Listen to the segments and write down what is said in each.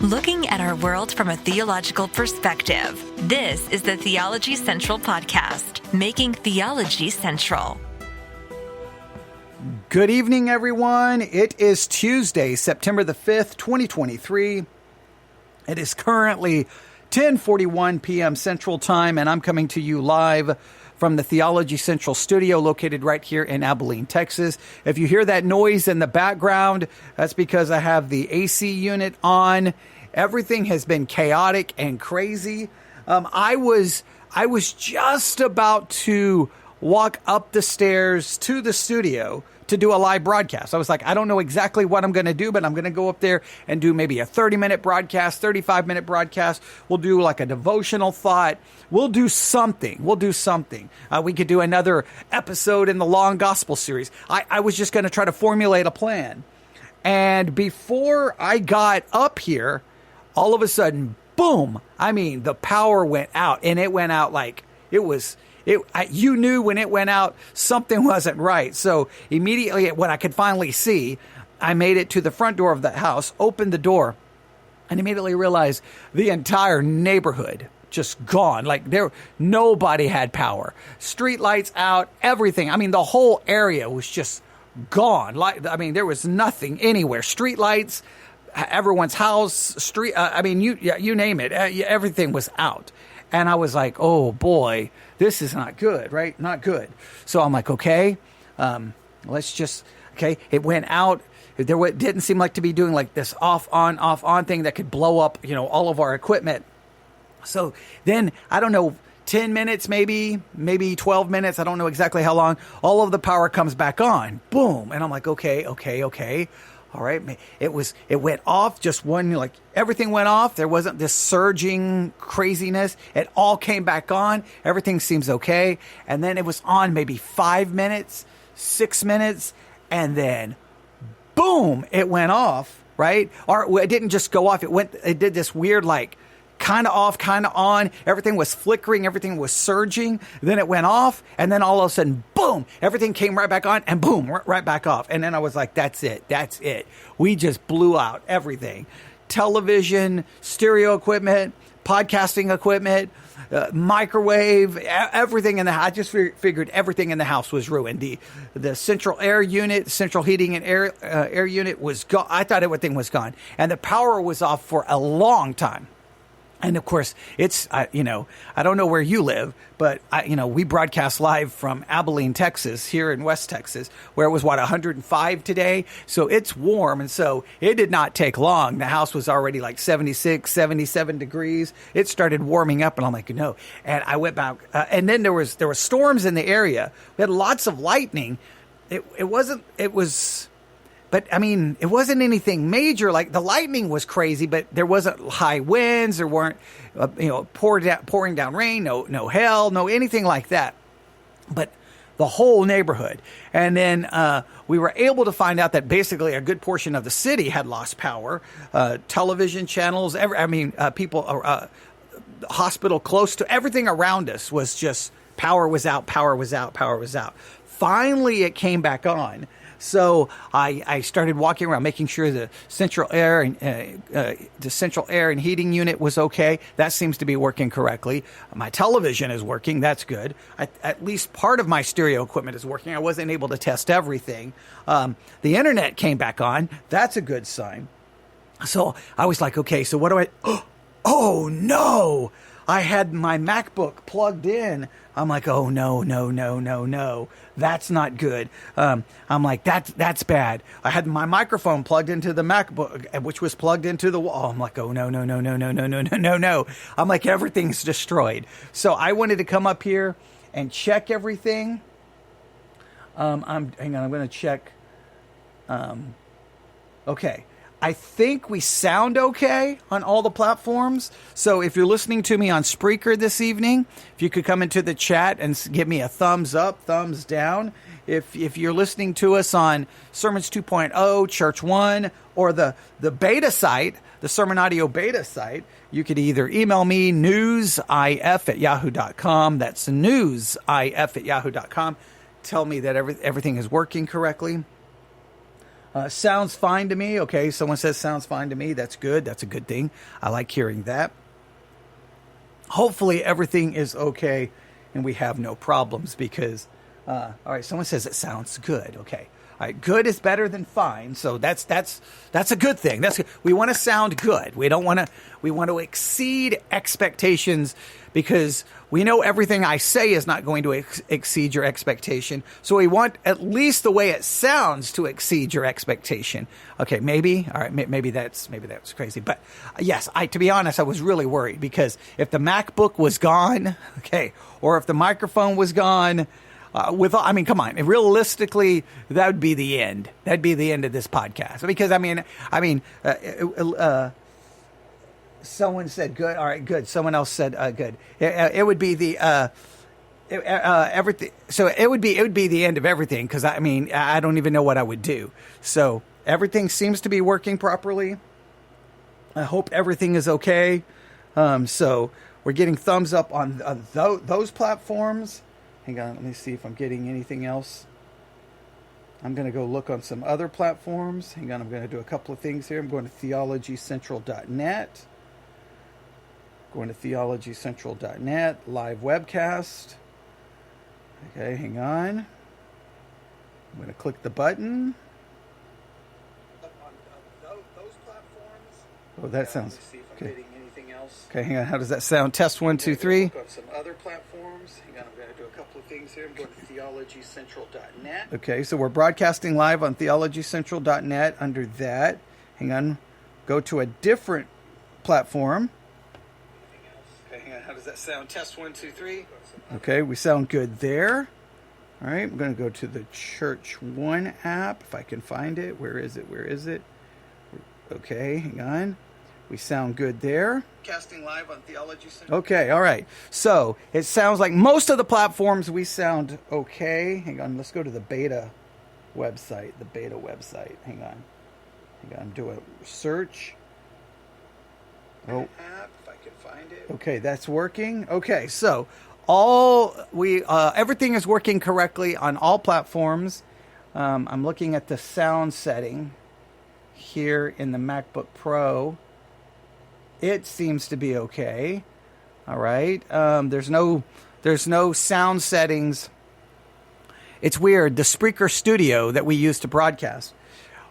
Looking at our world from a theological perspective. This is the Theology Central Podcast, making theology central. Good evening, everyone. It is Tuesday, September the 5th, 2023. It is currently 10:41 p.m. Central Time, and I'm coming to you live from the Theology Central studio located right here in Abilene, Texas. If you hear that noise in the background, that's because I have the AC unit on. Everything has been chaotic and crazy. I was just about to walk up the stairs to the studio to do a live broadcast. I was like, I don't know exactly what I'm going to do, but I'm going to go up there and do maybe a 30-minute broadcast, 35-minute broadcast. We'll do like a devotional thought. We'll do something. We could do another episode in the long gospel series. I was just going to try to formulate a plan. And before I got up here, all of a sudden, boom, I mean, the power went out, and it went out like you knew when it went out, something wasn't right. So immediately when I could finally see, I made it to the front door of the house, opened the door, and immediately realized the entire neighborhood just gone. Like nobody had power. Street lights out, everything. I mean, the whole area was just gone. There was nothing anywhere. Street lights, everyone's house, you name it. Everything was out. And I was like, oh boy, this is not good, right? Not good. So I'm like, okay, it went out. It didn't seem like to be doing like this off on thing that could blow up, all of our equipment. So then, I don't know, 10 minutes, maybe 12 minutes. I don't know exactly how long. All of the power comes back on. Boom. And I'm like, okay. All right. It went off just one, like everything went off. There wasn't this surging craziness. It all came back on. Everything seems okay. And then it was on maybe 5 minutes, 6 minutes. And then boom, it went off. Right. Or it didn't just go off. It did this weird, like, kind of off, kind of on. Everything was flickering. Everything was surging. Then it went off. And then all of a sudden, boom, everything came right back on and boom, right back off. And then I was like, that's it. We just blew out everything. Television, stereo equipment, podcasting equipment, microwave, everything in the house. I just figured everything in the house was ruined. The central air unit, central heating and air unit was gone. I thought everything was gone. And the power was off for a long time. And of course, it's, I don't know where you live, but we broadcast live from Abilene, Texas, here in West Texas, where it was 105 today. So it's warm. And so it did not take long. The house was already like 76, 77 degrees. It started warming up and I'm like, no. And I went back. And then there were storms in the area. We had lots of lightning. It wasn't anything major. Like the lightning was crazy, but there wasn't high winds. There weren't, pouring down rain, no hail, no anything like that. But the whole neighborhood. And then we were able to find out that basically a good portion of the city had lost power. Television channels, people, hospital close to everything around us was just power was out. Finally, it came back on. So I started walking around, making sure the central air and heating unit was okay. That seems to be working correctly. My television is working. That's good. At least part of my stereo equipment is working. I wasn't able to test everything. The internet came back on. That's a good sign. So I was like, okay, so what do I? Oh no! I had my MacBook plugged in. I'm like, oh, no. That's not good. I'm like, that's bad. I had my microphone plugged into the MacBook, which was plugged into the wall. I'm like, oh, no. I'm like, everything's destroyed. So I wanted to come up here and check everything. Hang on, I'm going to check. Okay. I think we sound okay on all the platforms. So if you're listening to me on Spreaker this evening, if you could come into the chat and give me a thumbs up, thumbs down. If you're listening to us on Sermons 2.0, Church 1, or the beta site, the Sermon Audio beta site, you could either email me, newsif@yahoo.com. That's newsif@yahoo.com. Tell me that everything is working correctly. Sounds fine to me. Okay, someone says sounds fine to me. That's good. That's a good thing. I like hearing that. Hopefully everything is okay and we have no problems because, all right, someone says it sounds good. Okay. All right, good is better than fine, so that's a good thing. That's good. We want to sound good. We want to exceed expectations because we know everything I say is not going to exceed your expectation. So we want at least the way it sounds to exceed your expectation. Okay, maybe. All right, maybe that's crazy, but yes, to be honest, I was really worried because if the MacBook was gone, okay, or if the microphone was gone. Come on. Realistically, that would be the end. That'd be the end of this podcast. Because someone said good. All right, good. Someone else said good. It would be the everything. So it would be the end of everything. Because I don't even know what I would do. So everything seems to be working properly. I hope everything is okay. So we're getting thumbs up on those platforms. Hang on, let me see if I'm getting anything else. I'm going to go look on some other platforms. Hang on, I'm going to do a couple of things here. I'm going to theologycentral.net. Going to theologycentral.net, live webcast. Okay, hang on. I'm going to click the button. Those platforms. Oh, that sounds okay. Okay, hang on. How does that sound? Test 1, 2, 3. Look on some other platforms. Hang on, I'm going to do a couple of things here. I'm going to theologycentral.net. Okay, so we're broadcasting live on theologycentral.net under that. Hang on. Go to a different platform. Okay, hang on. How does that sound? Test 1, 2, 3. Okay, we sound good there. All right, I'm going to go to the Church One app if I can find it. Where is it? Okay, hang on. We sound good there. Casting live on Theology Center. Okay, all right. So it sounds like most of the platforms we sound okay. Hang on, let's go to the beta website. Hang on, do a search. Oh, if I can find it. Okay, that's working. Okay, so everything is working correctly on all platforms. I'm looking at the sound setting here in the MacBook Pro. It seems to be okay. All right. There's no sound settings. It's weird. The Spreaker Studio that we use to broadcast.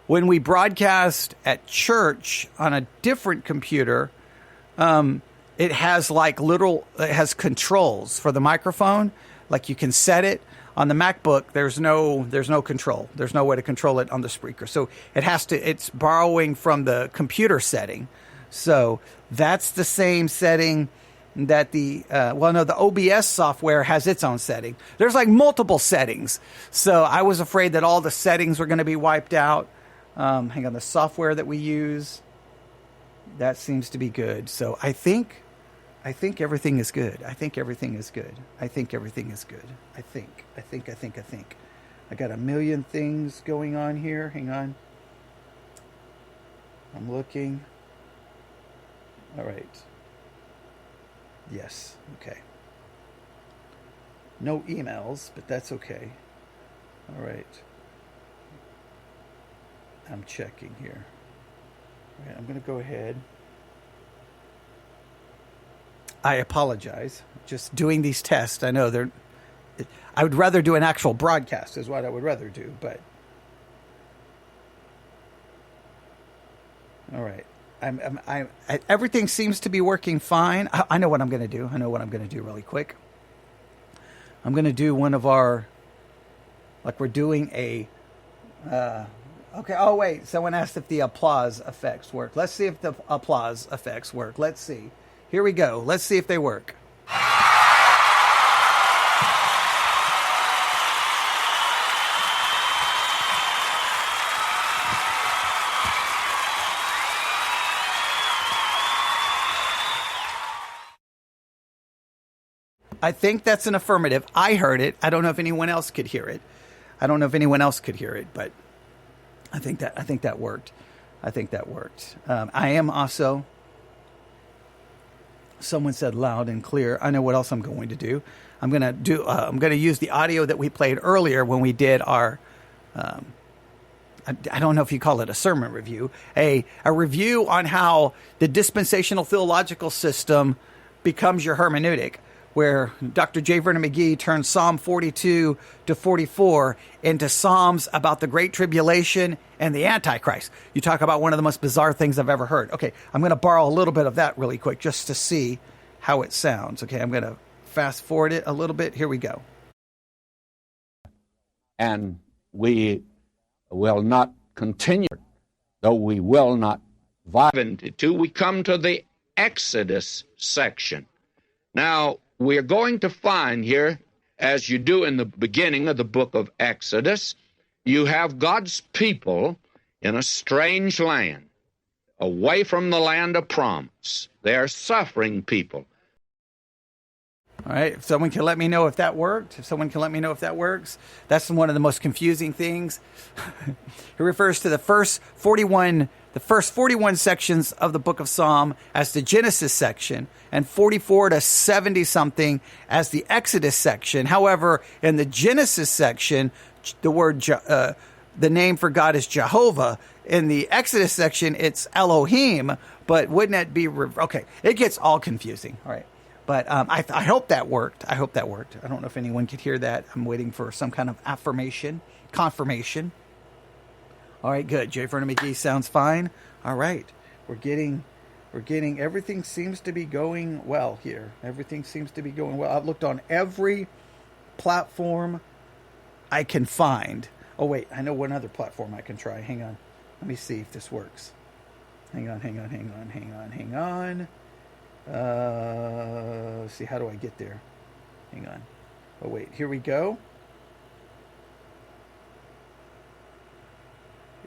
When we broadcast at church on a different computer, it has controls for the microphone. Like you can set it. On the MacBook, there's no control. There's no way to control it on the Spreaker. So it's borrowing from the computer setting. So that's the same setting that the OBS software has its own setting. There's like multiple settings. So I was afraid that all the settings were going to be wiped out. Hang on, the software that we use, that seems to be good. So I think everything is good. I got a million things going on here. Hang on. I'm looking. All right. Yes. Okay. No emails, but that's okay. All right. I'm checking here. All right, I'm going to go ahead. I apologize. Just doing these tests. I know I would rather do an actual broadcast is what I would rather do, but all right. Everything seems to be working fine. I know what I'm going to do. Really quick. I'm going to do one of our, we're doing a, okay. Oh, wait. Someone asked if the applause effects work. Let's see if the applause effects work. Let's see. Here we go. Let's see if they work. I think that's an affirmative. I heard it. I don't know if anyone else could hear it. But I think that worked. I am also. Someone said loud and clear. I know what else I'm going to do. I'm going to use the audio that we played earlier when we did our I don't know if you call it a sermon review, a review on how the dispensational theological system becomes your hermeneutic, where Dr. J. Vernon McGee turns Psalm 42 to 44 into Psalms about the Great Tribulation and the Antichrist. You talk about one of the most bizarre things I've ever heard. Okay, I'm going to borrow a little bit of that really quick just to see how it sounds. Okay, I'm going to fast forward it a little bit. Here we go. And we will not continue, though we will not violate to. We come to the Exodus section. Now, we're going to find here, as you do in the beginning of the book of Exodus, you have God's people in a strange land, away from the land of promise. They are suffering people. All right, if someone can let me know if that worked, that's one of the most confusing things. It refers to the first 41 sections of the book of Psalm as the Genesis section, and 44 to 70 something as the Exodus section. However, in the Genesis section, the name for God is Jehovah. In the Exodus section, it's Elohim. But wouldn't that be okay? It gets all confusing. All right. But I hope that worked. I don't know if anyone could hear that. I'm waiting for some kind of confirmation. All right, good. J. Vernon McGee sounds fine. All right, we're getting. Everything seems to be going well here. I've looked on every platform I can find. Oh wait, I know one other platform I can try. Hang on. Let me see if this works. Hang on. Let's see, how do I get there? Hang on. Oh, wait, here we go.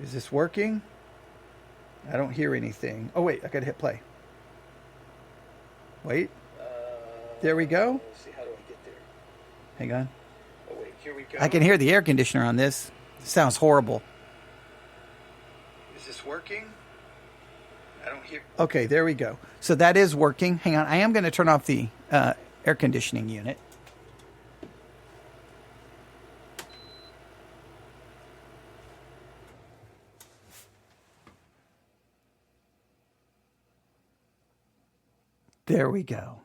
Is this working? I don't hear anything. Oh, wait, I gotta hit play. Wait. There we go. Let's see, how do I get there? Hang on. Oh, wait, here we go. I can hear the air conditioner on this. It sounds horrible. Is this working? I don't hear. Okay, there we go. So that is working. Hang on. I am going to turn off the air conditioning unit. There we go.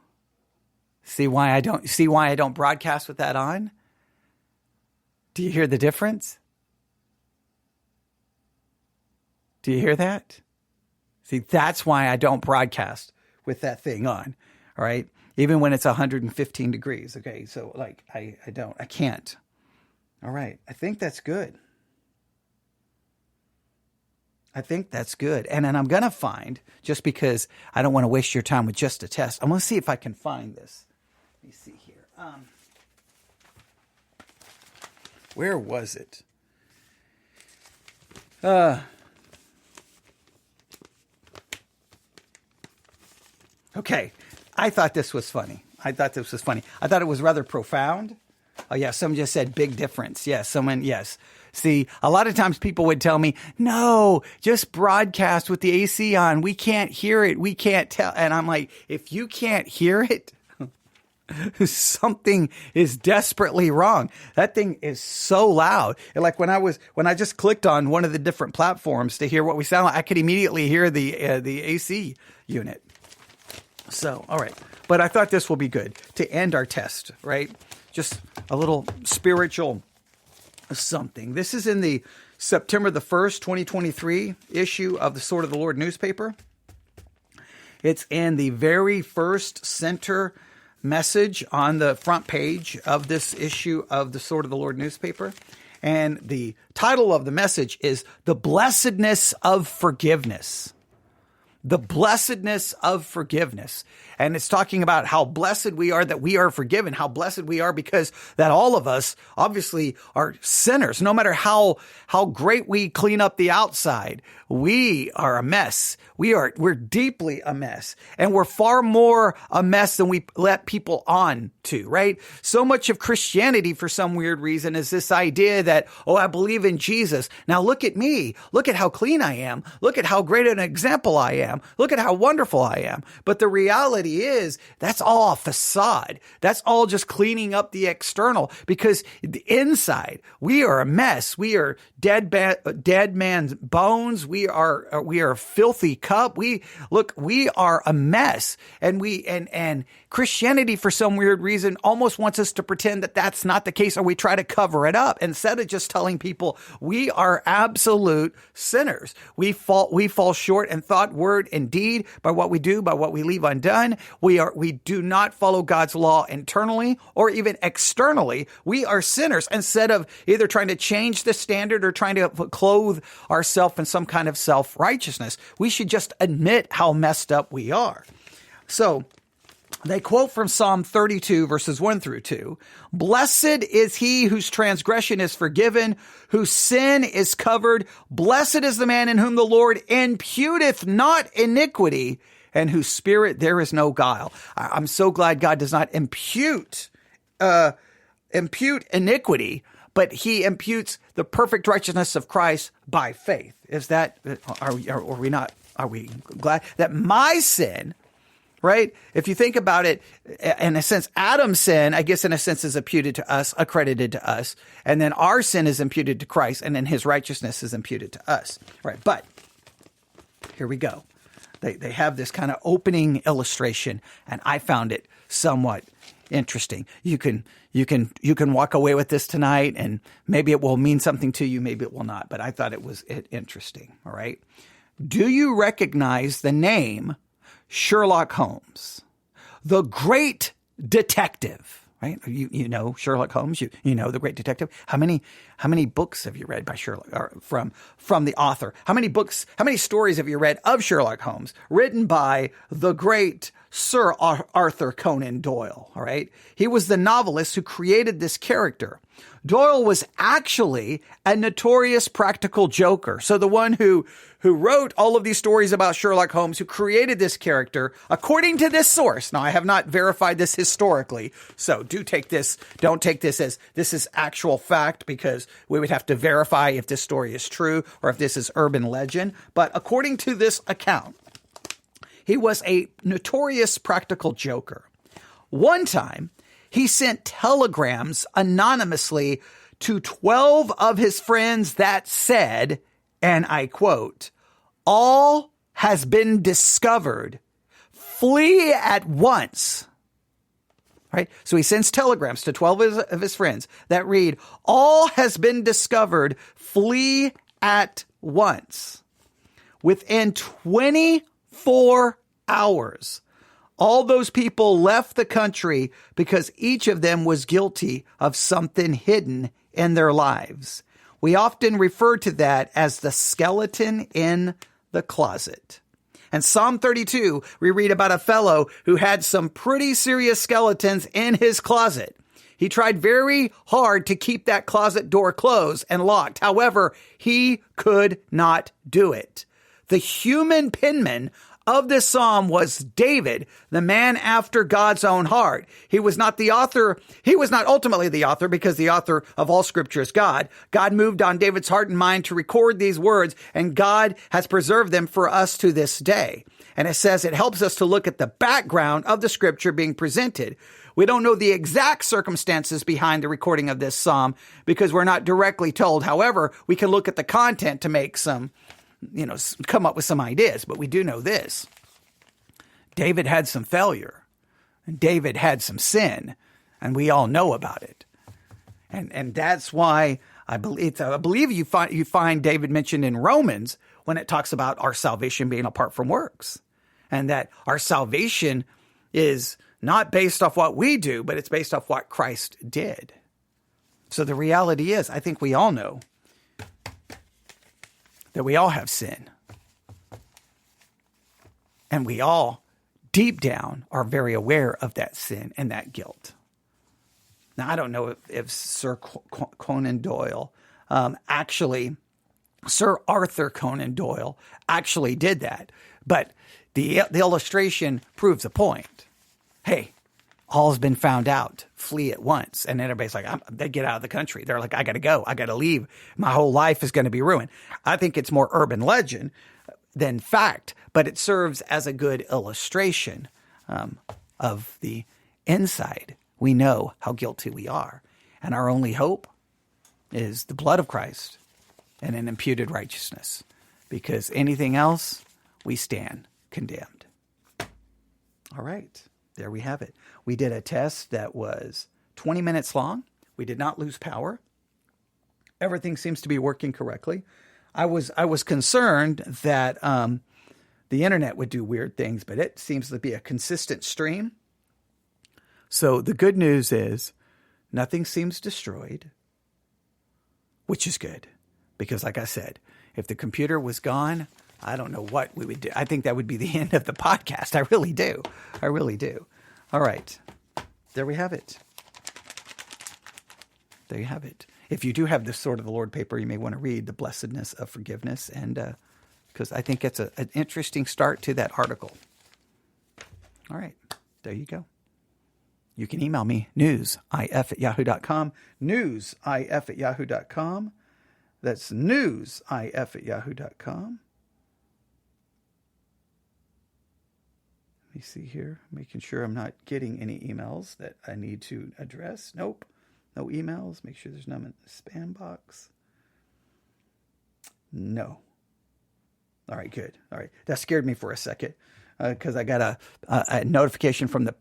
See why I don't broadcast with that on? Do you hear the difference? Do you hear that? See, that's why I don't broadcast with that thing on, all right? Even when it's 115 degrees, okay? So, like, I can't. All right, I think that's good. And then I'm going to find, just because I don't want to waste your time with just a test, I'm going to see if I can find this. Let me see here. Where was it? Okay, I thought this was funny. I thought it was rather profound. Oh, yeah, someone just said big difference. Yes, yes. See, a lot of times people would tell me, no, just broadcast with the AC on. We can't hear it. We can't tell. And I'm like, if you can't hear it, something is desperately wrong. That thing is so loud. And like when I just clicked on one of the different platforms to hear what we sound like, I could immediately hear the AC unit. So, all right. But I thought this will be good to end our test, right? Just a little spiritual something. This is in the September the 1st, 2023 issue of the Sword of the Lord newspaper. It's in the very first center message on the front page of this issue of the Sword of the Lord newspaper. And the title of the message is The Blessedness of Forgiveness. The blessedness of forgiveness. And it's talking about how blessed we are that we are forgiven, how blessed we are because that all of us obviously are sinners. No matter how great we clean up the outside, we are a mess. We're deeply a mess. And we're far more a mess than we let people on to, right? So much of Christianity, for some weird reason, is this idea that, oh, I believe in Jesus. Now look at me. Look at how clean I am. Look at how great an example I am. am. Look at how wonderful I am. But the reality is that's all a facade. That's all just cleaning up the external, because the inside, we are a mess. We are dead man's bones. We are a filthy cup. We are a mess. And Christianity, for some weird reason, almost wants us to pretend that that's not the case, or we try to cover it up instead of just telling people we are absolute sinners. We fall short in thought, word, and deed, by what we do, by what we leave undone. We do not follow God's law internally or even externally. We are sinners. Instead of either trying to change the standard or trying to clothe ourselves in some kind of self-righteousness, we should just admit how messed up we are. So they quote from Psalm 32, verses 1 through 2. Blessed is he whose transgression is forgiven, whose sin is covered. Blessed is the man in whom the Lord imputeth not iniquity, and whose spirit there is no guile. I'm so glad God does not impute iniquity, but he imputes the perfect righteousness of Christ by faith. Are we glad that my sin, right? If you think about it, in a sense, Adam's sin, I guess in a sense, is imputed to us, accredited to us. And then our sin is imputed to Christ, and then his righteousness is imputed to us. Right. But here we go. They have this kind of opening illustration, and I found it somewhat interesting. You can walk away with this tonight, and maybe it will mean something to you, maybe it will not. But I thought it was interesting. All right. Do you recognize the name Sherlock Holmes, the great detective? Right? You know Sherlock Holmes. You know the great detective. How many books have you read by Sherlock, or from the author? How many stories have you read of Sherlock Holmes, written by the great Sir Arthur Conan Doyle? All right. He was the novelist who created this character. Doyle was actually a notorious practical joker. So the one who wrote all of these stories about Sherlock Holmes, who created this character, according to this source. Now, I have not verified this historically, so don't take this as this is actual fact, because we would have to verify if this story is true or if this is urban legend. But according to this account, he was a notorious practical joker. One time, he sent telegrams anonymously to 12 of his friends that said, and I quote, "All has been discovered. Flee at once." Right? So he sends telegrams to 12 of his friends that read, "All has been discovered. Flee at once." Within 24 hours, all those people left the country because each of them was guilty of something hidden in their lives. We often refer to that as the skeleton in the closet. And Psalm 32, we read about a fellow who had some pretty serious skeletons in his closet. He tried very hard to keep that closet door closed and locked. However, he could not do it. The human penman of this psalm was David, the man after God's own heart. He was not the author. He was not ultimately the author, because the author of all scripture is God. God moved on David's heart and mind to record these words, and God has preserved them for us to this day. And it says it helps us to look at the background of the scripture being presented. We don't know the exact circumstances behind the recording of this psalm because we're not directly told. However, we can look at the content to make some, come up with some ideas. But we do know this. David had some failure, and David had some sin, and we all know about it. And that's why I believe you find David mentioned in Romans when it talks about our salvation being apart from works, and that our salvation is not based off what we do, but it's based off what Christ did. So the reality is, I think we all know that we all have sin. And we all, deep down, are very aware of that sin and that guilt. Now, I don't know if Sir Conan Doyle Sir Arthur Conan Doyle actually did that. But the illustration proves a point. Hey, all's been found out. Flee at once. And everybody's like, they get out of the country. They're like, I got to go. I got to leave. My whole life is going to be ruined. I think it's more urban legend. than fact, but it serves as a good illustration of the inside. We know how guilty we are, and our only hope is the blood of Christ and an imputed righteousness, because anything else, we stand condemned. All right, there we have it. We did a test that was 20 minutes long. We did not lose power. Everything seems to be working correctly. I was concerned that the internet would do weird things, but it seems to be a consistent stream. So the good news is nothing seems destroyed, which is good. Because like I said, if the computer was gone, I don't know what we would do. I think that would be the end of the podcast. I really do. I really do. All right. There we have it. There you have it. If you do have this Sword of the Lord paper, you may want to read The Blessedness of Forgiveness, and because I think it's an interesting start to that article. All right. There you go. You can email me, newsif@yahoo.com, newsif@yahoo.com. That's newsif@yahoo.com. Let me see here, making sure I'm not getting any emails that I need to address. Nope, no emails. Make sure there's none in the spam box. No. All right, good. All right, that scared me for a second because I got a notification from the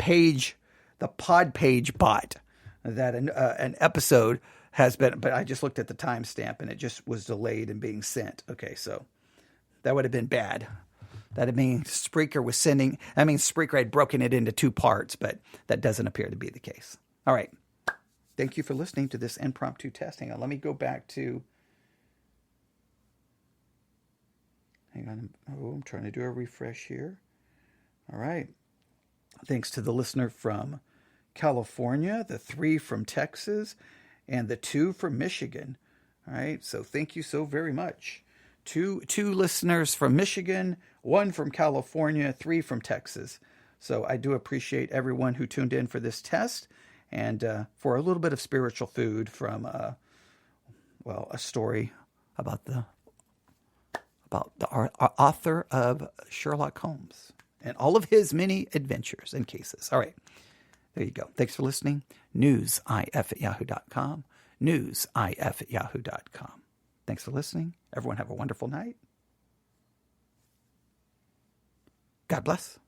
pod page bot that an episode has been, but I just looked at the timestamp and it just was delayed in being sent. Okay, so that would have been bad. That means Spreaker had broken it into two parts, but that doesn't appear to be the case. All right. Thank you for listening to this impromptu test. Hang on, let me go back to, I'm trying to do a refresh here. All right. Thanks to the listener from California, the 3 from Texas, and the 2 from Michigan. All right, so thank you so very much. Two listeners from Michigan, 1 from California, 3 from Texas. So I do appreciate everyone who tuned in for this test and for a little bit of spiritual food from, a story about the author of Sherlock Holmes and all of his many adventures and cases. All right. There you go. Thanks for listening. newsif@yahoo.com. newsif@yahoo.com. Thanks for listening. Everyone have a wonderful night. God bless.